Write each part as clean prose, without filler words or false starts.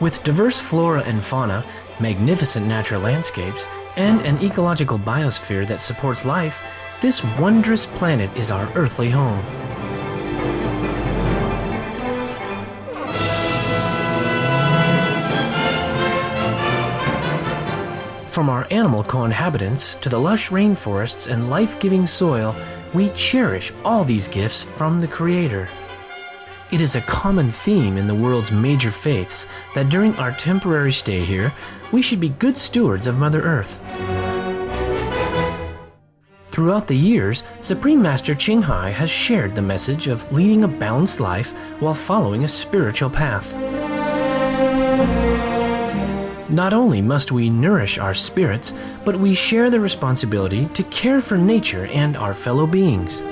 With diverse flora and fauna, magnificent natural landscapes, and an ecological biosphere that supports life, this wondrous planet is our earthly home. From our animal co-inhabitants to the lush rainforests and life-giving soil, we cherish all these gifts from the Creator. It is a common theme in the world's major faiths that during our temporary stay here, we should be good stewards of Mother Earth. Throughout the years, Supreme Master Ching Hai has shared the message of leading a balanced life while following a spiritual path. Not only must we nourish our spirits, but we share the responsibility to care for nature and our fellow beings.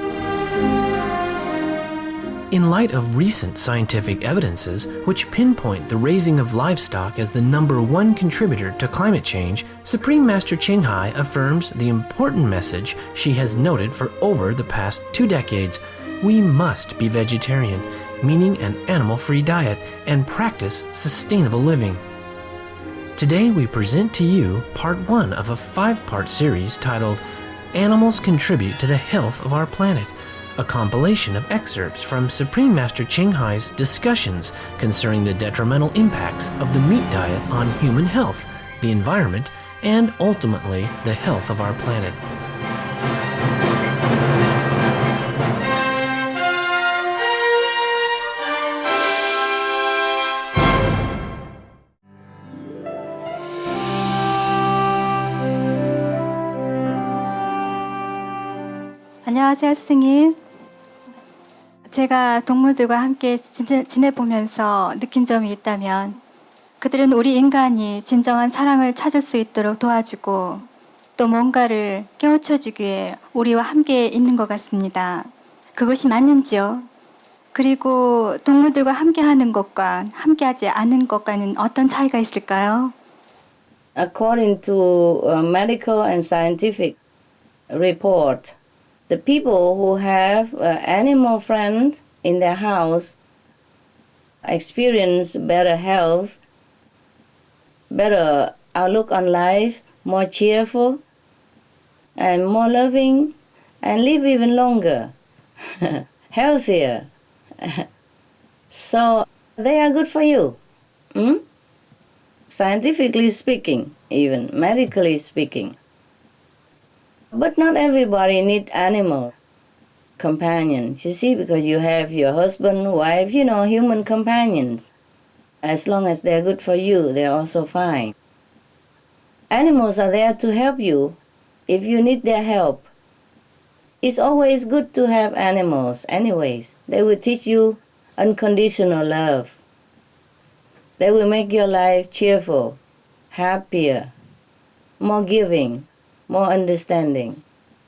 In light of recent scientific evidences which pinpoint the raising of livestock as the #1 contributor to climate change, Supreme Master Ching Hai affirms the important message she has noted for over the past 2 decades. We must be vegetarian, meaning an animal-free diet, and practice sustainable living. Today we present to you part 1 of a 5-part series titled Animals Contribute to the Health of Our Planet, a compilation of excerpts from Supreme Master Ching Hai's discussions concerning the detrimental impacts of the meat diet on human health, the environment, and ultimately the health of our planet. 안녕하세요, 스승님. 제가 동물들과 함께 지내보면서 느낀 점이 있다면 그들은 우리 인간이 진정한 사랑을 찾을 수 있도록 도와주고 또 뭔가를 깨우쳐주기 위해 우리와 함께 있는 것 같습니다. 그것이 맞는지요? 그리고 동물들과 함께하는 것과 함께하지 않는 것과는 어떤 차이가 있을까요? According to medical and scientific report, the people who have animal friends in their house experience better health, better outlook on life, more cheerful, and more loving, and live even longer, healthier. So they are good for you. Scientifically speaking, even medically speaking. But not everybody needs animal companions, you see, because you have your husband, wife, human companions. As long as they're good for you, they're also fine. Animals are there to help you if you need their help. It's always good to have animals anyways. They will teach you unconditional love. They will make your life cheerful, happier, more giving, more understanding.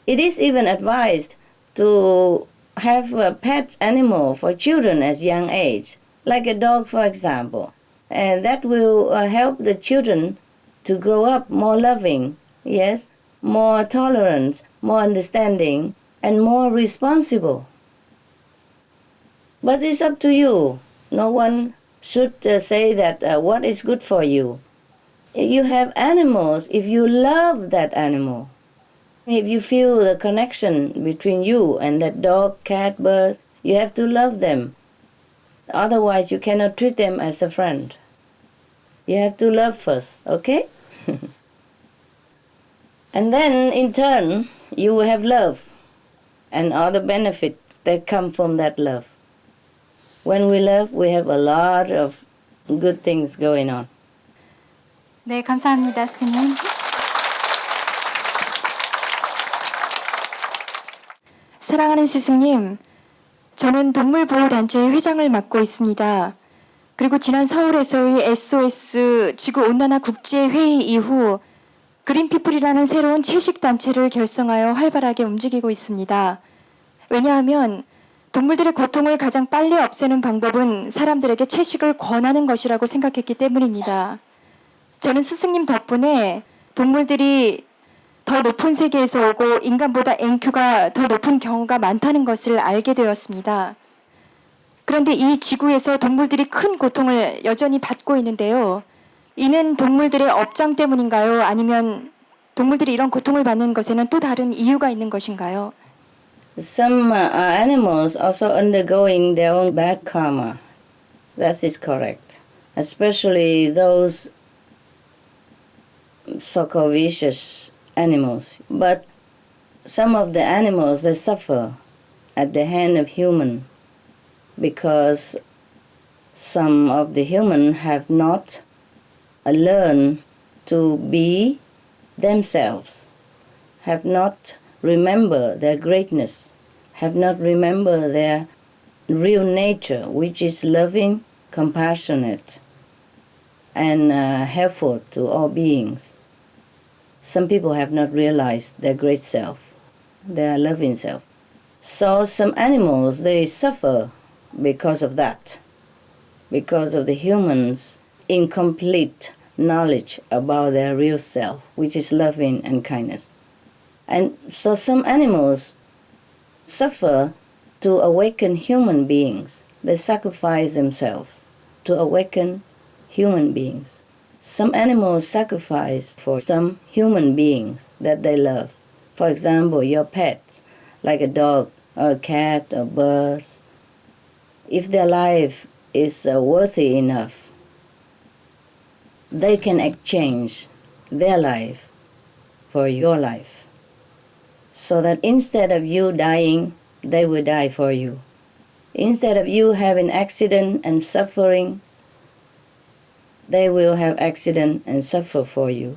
It is even advised to have a pet animal for children at young age, like a dog, for example. And that will help the children to grow up more loving, yes, more tolerant, more understanding, and more responsible. But it's up to you. No one should say that what is good for you. You have animals if you love that animal. If you feel the connection between you and that dog, cat, bird, you have to love them. Otherwise, you cannot treat them as a friend. You have to love first, okay? And then, in turn, you will have love and all the benefits that come from that love. When we love, we have a lot of good things going on. 네, 감사합니다, 스승님. 사랑하는 스승님, 저는 동물보호단체의 회장을 맡고 있습니다. 그리고 지난 서울에서의 SOS 지구온난화 국제회의 이후 그린피플이라는 새로운 채식단체를 결성하여 활발하게 움직이고 있습니다. 왜냐하면 동물들의 고통을 가장 빨리 없애는 방법은 사람들에게 채식을 권하는 것이라고 생각했기 때문입니다. 저는 스승님 덕분에 동물들이 더 높은 세계에서 오고 인간보다 NQ가 더 높은 경우가 많다는 것을 알게 되었습니다. 그런데 이 지구에서 동물들이 큰 고통을 여전히 받고 있는데요. 이는 동물들의 업장 때문인가요? 아니면 동물들이 이런 고통을 받는 것에는 또 다른 이유가 있는 것인가요? Some animals also undergoing their own bad karma. That is correct. Especially those so-called vicious animals. But some of the animals, they suffer at the hand of human because some of the human have not learned to be themselves, have not remember their greatness, have not remember their real nature, which is loving, compassionate, and helpful to all beings. Some people have not realized their great self, their loving self. So some animals, they suffer because of that, because of the humans' incomplete knowledge about their real self, which is loving and kindness. And so some animals suffer to awaken human beings. They sacrifice themselves to awaken human beings. Some animals sacrifice for some human beings that they love. For example, your pets, like a dog or a cat or birds. If their life is worthy enough, they can exchange their life for your life. So that instead of you dying, they will die for you. Instead of you having accident and suffering, they will have accident and suffer for you.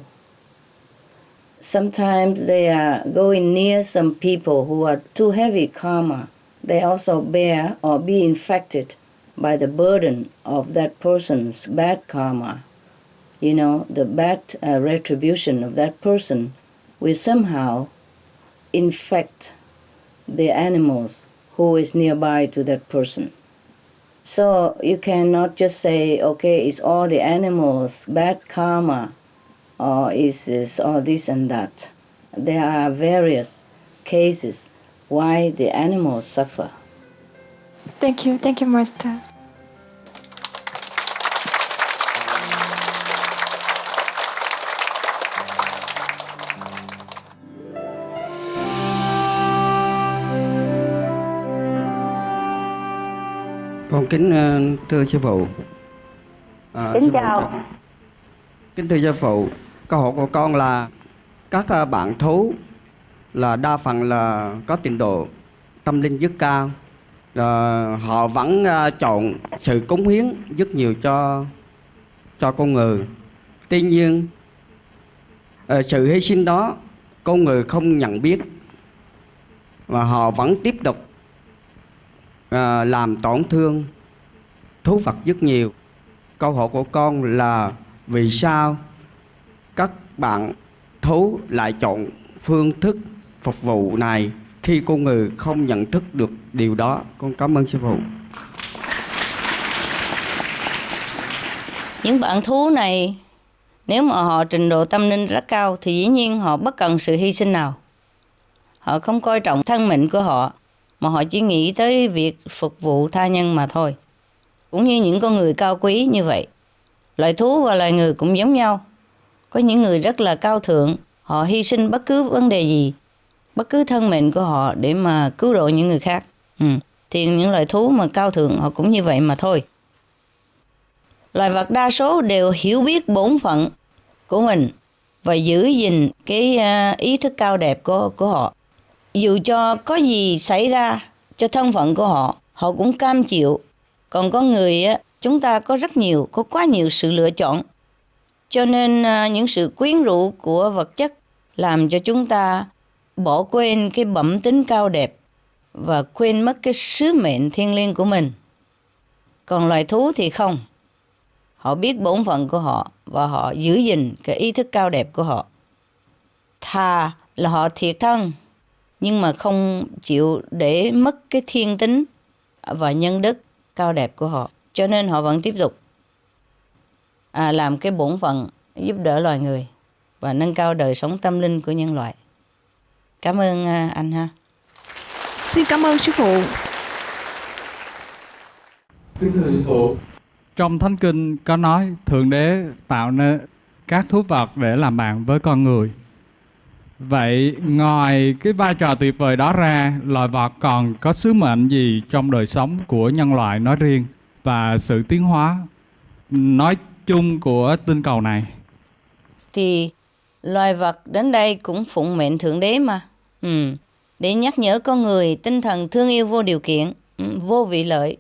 Sometimes they are going near some people who are too heavy karma. They also bear or be infected by the burden of that person's bad karma. You know, the bad retribution of that person will somehow infect the animals who is nearby to that person. So you cannot just say, okay, it's all the animals' bad karma, or is all this and that. There are various cases why the animals suffer. Thank you, Master. Con kính thưa sư phụ. Kính chào. Kính thưa sư phụ, câu hỏi của con là các bạn thú là đa phần là có trình độ tâm linh rất cao, họ vẫn chọn sự cống hiến rất nhiều cho con người. Tuy nhiên sự hy sinh đó con người không nhận biết và họ vẫn tiếp tục làm tổn thương thú vật rất nhiều. Câu hỏi của con là vì sao các bạn thú lại chọn phương thức phục vụ này khi con người không nhận thức được điều đó? Con cảm ơn sư phụ. Những bạn thú này, nếu mà họ trình độ tâm linh rất cao thì dĩ nhiên họ bất cần sự hy sinh nào. Họ không coi trọng thân mệnh của họ, mà họ chỉ nghĩ tới việc phục vụ tha nhân mà thôi. Cũng như những con người cao quý như vậy. Loài thú và loài người cũng giống nhau. Có những người rất là cao thượng, họ hy sinh bất cứ vấn đề gì, bất cứ thân mệnh của họ để mà cứu độ những người khác. Thì những loài thú mà cao thượng họ cũng như vậy mà thôi. Loài vật đa số đều hiểu biết bổn phận của mình và giữ gìn cái ý thức cao đẹp của họ. Dù cho có gì xảy ra cho thân phận của họ, họ cũng cam chịu. Còn con người chúng ta có quá nhiều sự lựa chọn. Cho nên những sự quyến rũ của vật chất làm cho chúng ta bỏ quên cái bẩm tính cao đẹp và quên mất cái sứ mệnh thiêng liêng của mình. Còn loài thú thì không. Họ biết bổn phận của họ và họ giữ gìn cái ý thức cao đẹp của họ. Thà là họ thiệt thân, nhưng mà không chịu để mất cái thiên tính và nhân đức cao đẹp của họ. Cho nên họ vẫn tiếp tục làm cái bổn phận giúp đỡ loài người và nâng cao đời sống tâm linh của nhân loại. Cảm ơn anh ha. Xin cảm ơn sư phụ. Kính thưa sư phụ, trong Thánh Kinh có nói Thượng Đế tạo nên các thú vật để làm bạn với con người. Vậy ngoài cái vai trò tuyệt vời đó ra, loài vật còn có sứ mệnh gì trong đời sống của nhân loại nói riêng và sự tiến hóa nói chung của tinh cầu này? Thì loài vật đến đây cũng phụng mệnh Thượng Đế mà. Để nhắc nhở con người tinh thần thương yêu vô điều kiện, vô vị lợi,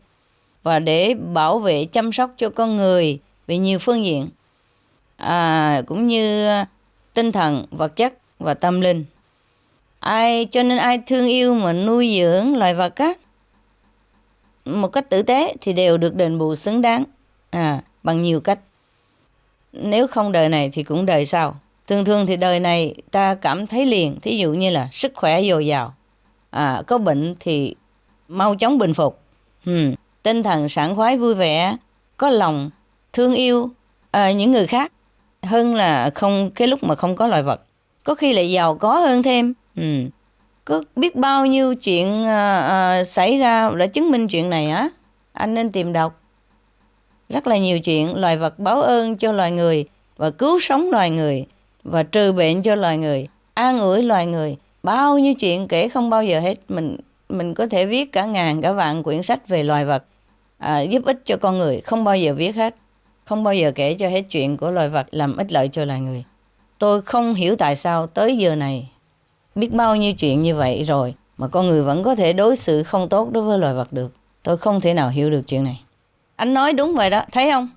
và để bảo vệ chăm sóc cho con người về nhiều phương diện, cũng như tinh thần, vật chất và tâm linh. Cho nên ai thương yêu mà nuôi dưỡng loài vật một cách tử tế thì đều được đền bù xứng đáng bằng nhiều cách. Nếu không đời này thì cũng đời sau. Thường thì đời này ta cảm thấy liền, thí dụ như là sức khỏe dồi dào, có bệnh thì mau chóng bình phục, tinh thần sảng khoái vui vẻ, có lòng thương yêu những người khác hơn là cái lúc mà không có loài vật. Có khi lại giàu có hơn thêm. Có biết bao nhiêu chuyện xảy ra đã chứng minh chuyện này á. Anh nên tìm đọc. Rất là nhiều chuyện loài vật báo ơn cho loài người và cứu sống loài người và trừ bệnh cho loài người, an ủi loài người. Bao nhiêu chuyện kể không bao giờ hết. Mình có thể viết cả ngàn cả vạn quyển sách về loài vật, giúp ích cho con người, không bao giờ viết hết. Không bao giờ kể cho hết chuyện của loài vật làm ích lợi cho loài người. Tôi không hiểu tại sao tới giờ này biết bao nhiêu chuyện như vậy rồi mà con người vẫn có thể đối xử không tốt đối với loài vật được. Tôi không thể nào hiểu được chuyện này. Anh nói đúng vậy đó, thấy không?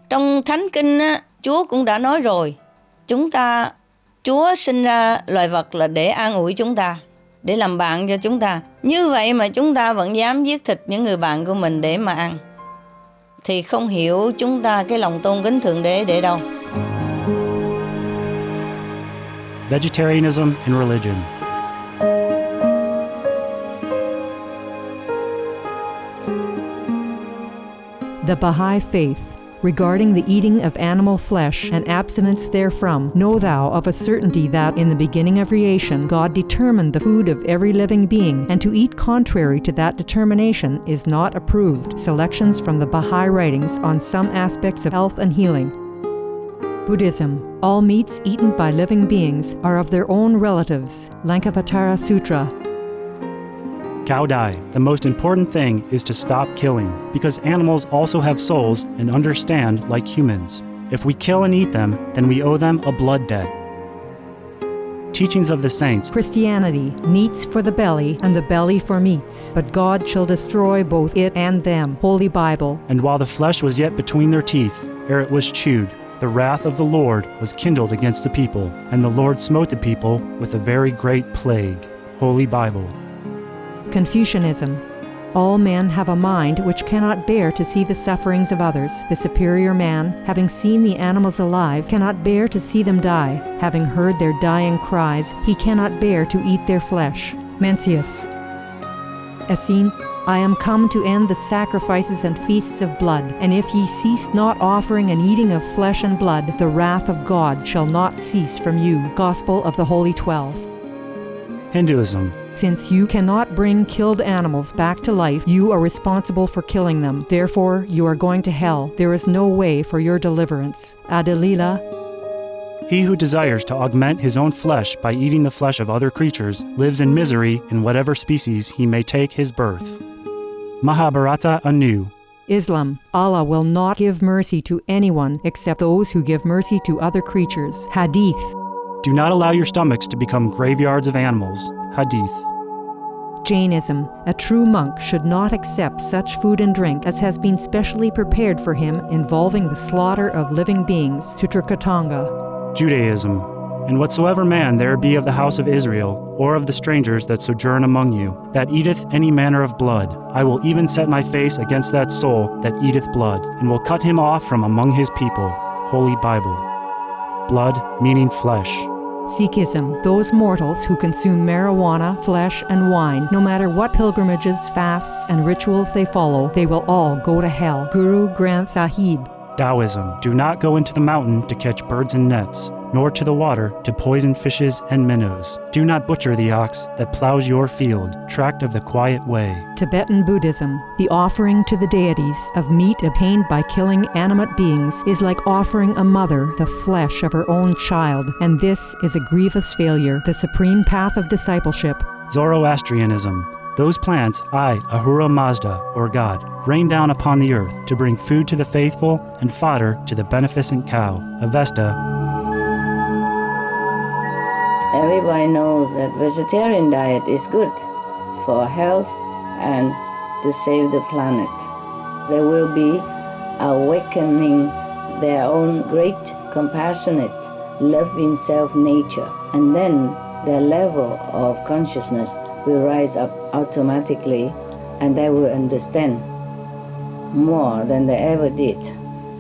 Trong Thánh Kinh Chúa cũng đã nói rồi. Chúa sinh ra loài vật là để an ủi chúng ta, để làm bạn cho chúng ta. Như vậy mà chúng ta vẫn dám giết thịt những người bạn của mình để mà ăn, thì không hiểu chúng ta cái lòng tôn kính Thượng Đế để đâu. Vegetarianism and religion. The Baha'i faith, regarding the eating of animal flesh and abstinence therefrom, know thou of a certainty that in the beginning of creation God determined the food of every living being, and to eat contrary to that determination is not approved. Selections from the Baha'i writings on some aspects of health and healing. Buddhism. All meats eaten by living beings are of their own relatives. Lankavatara Sutra. Cao Dai, the most important thing is to stop killing, because animals also have souls and understand like humans. If we kill and eat them, then we owe them a blood debt. Teachings of the Saints. Christianity. Meats for the belly, and the belly for meats, but God shall destroy both it and them. Holy Bible. And while the flesh was yet between their teeth, ere it was chewed, the wrath of the Lord was kindled against the people, and the Lord smote the people with a very great plague. Holy Bible. Confucianism. All men have a mind which cannot bear to see the sufferings of others. The superior man, having seen the animals alive, cannot bear to see them die. Having heard their dying cries, he cannot bear to eat their flesh. Mencius. Essene. I am come to end the sacrifices and feasts of blood, and if ye cease not offering and eating of flesh and blood, the wrath of God shall not cease from you. Gospel of the Holy 12. Hinduism. Since you cannot bring killed animals back to life, you are responsible for killing them. Therefore, you are going to hell. There is no way for your deliverance. Adalila. He who desires to augment his own flesh by eating the flesh of other creatures lives in misery in whatever species he may take his birth. Mahabharata anew. Islam. Allah will not give mercy to anyone except those who give mercy to other creatures. Hadith. Do not allow your stomachs to become graveyards of animals. Hadith. Jainism. A true monk should not accept such food and drink as has been specially prepared for him involving the slaughter of living beings. Sutrakatanga. Judaism. And whatsoever man there be of the house of Israel, or of the strangers that sojourn among you, that eateth any manner of blood, I will even set my face against that soul that eateth blood, and will cut him off from among his people. Holy Bible. Blood meaning flesh. Sikhism. Those mortals who consume marijuana, flesh, and wine, no matter what pilgrimages, fasts, and rituals they follow, they will all go to hell. Guru Granth Sahib. Taoism. Do not go into the mountain to catch birds and nets. nor to the water to poison fishes and minnows. Do not butcher the ox that plows your field, tract of the quiet way. Tibetan Buddhism, the offering to the deities of meat obtained by killing animate beings is like offering a mother the flesh of her own child, and this is a grievous failure, the supreme path of discipleship. Zoroastrianism. Those plants, I, Ahura Mazda, or God, rain down upon the earth to bring food to the faithful and fodder to the beneficent cow. Avesta. Everybody knows that vegetarian diet is good for health and to save the planet. They will be awakening their own great, compassionate, loving self-nature, and then their level of consciousness will rise up automatically, and they will understand more than they ever did,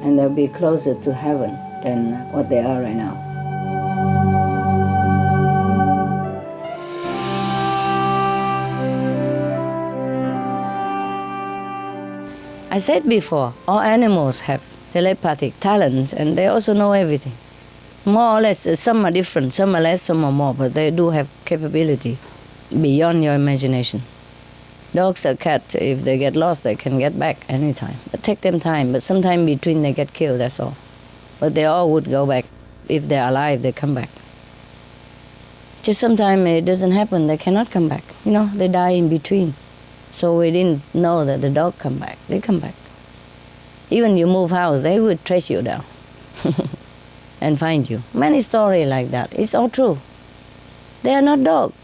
and they'll be closer to heaven than what they are right now. I said before, all animals have telepathic talent, and they also know everything. More or less, some are different, some are less, some are more, but they do have capability beyond your imagination. Dogs or cats, if they get lost, they can get back anytime. It take them time, but sometime between they get killed, that's all. But they all would go back. If they're alive, they come back. Just sometimes it doesn't happen, they cannot come back. You know, they die in between. So we didn't know that the dog come back. They come back. Even you move house, they would trace you down and find you. Many stories like that. It's all true. They are not dogs.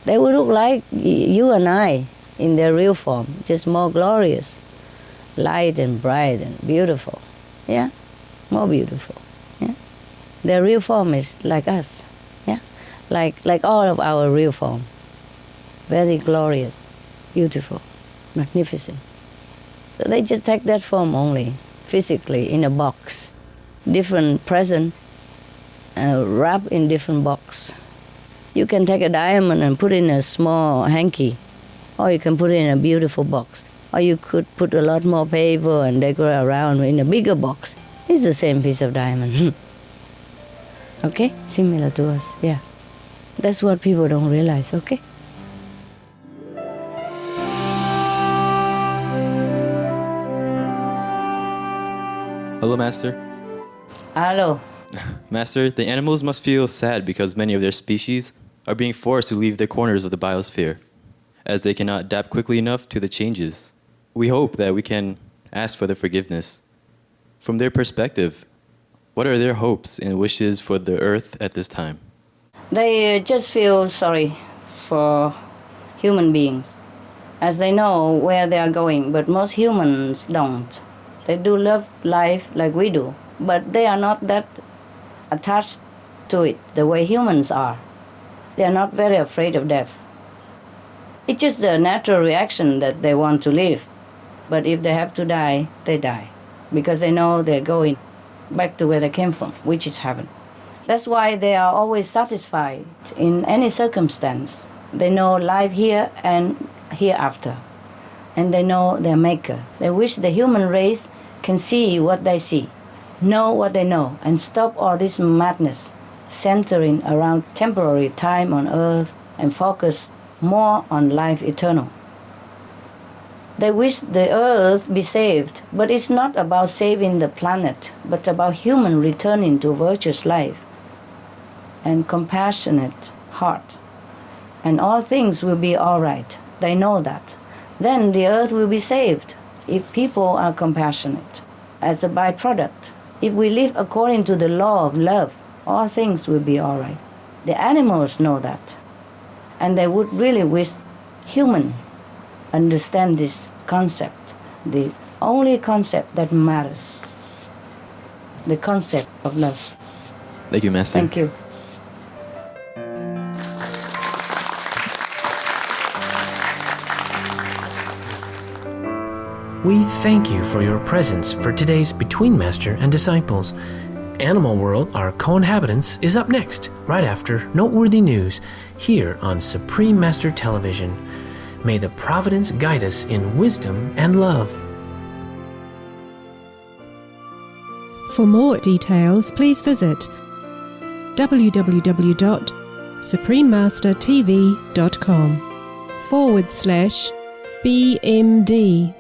They would look like you and I in their real form, just more glorious, light and bright and beautiful. Yeah, more beautiful. Yeah, their real form is like us. Yeah, like all of our real form. Very glorious, beautiful, magnificent. So they just take that form only, physically, in a box. Different present, wrapped in different box. You can take a diamond and put it in a small hanky, or you can put it in a beautiful box. Or you could put a lot more paper and decorate around in a bigger box. It's the same piece of diamond. Okay? Similar to us, yeah. That's what people don't realize, okay? Hello, Master. Hello. Master, the animals must feel sad because many of their species are being forced to leave the corners of the biosphere, as they cannot adapt quickly enough to the changes. We hope that we can ask for their forgiveness. From their perspective, what are their hopes and wishes for the Earth at this time? They just feel sorry for human beings, as they know where they are going, but most humans don't. They do love life like we do, but they are not that attached to it the way humans are. They are not very afraid of death. It's just the natural reaction that they want to live. But if they have to die, they die, because they know they're going back to where they came from, which is heaven. That's why they are always satisfied in any circumstance. They know life here and hereafter, and they know their maker. They wish the human race can see what they see, know what they know, and stop all this madness centering around temporary time on earth and focus more on life eternal. They wish the earth be saved, but it's not about saving the planet, but about human returning to virtuous life and compassionate heart. And all things will be all right. They know that. Then the earth will be saved if people are compassionate as a byproduct. If we live according to the law of love, all things will be all right. The animals know that. And they would really wish humans understand this concept, the only concept that matters, the concept of love. Thank you, Master. Thank you. We thank you for your presence for today's Between Master and Disciples. Animal World, Our Co-Inhabitants, is up next, right after Noteworthy News, here on Supreme Master Television. May the Providence guide us in wisdom and love. For more details, please visit www.suprememastertv.com/BMD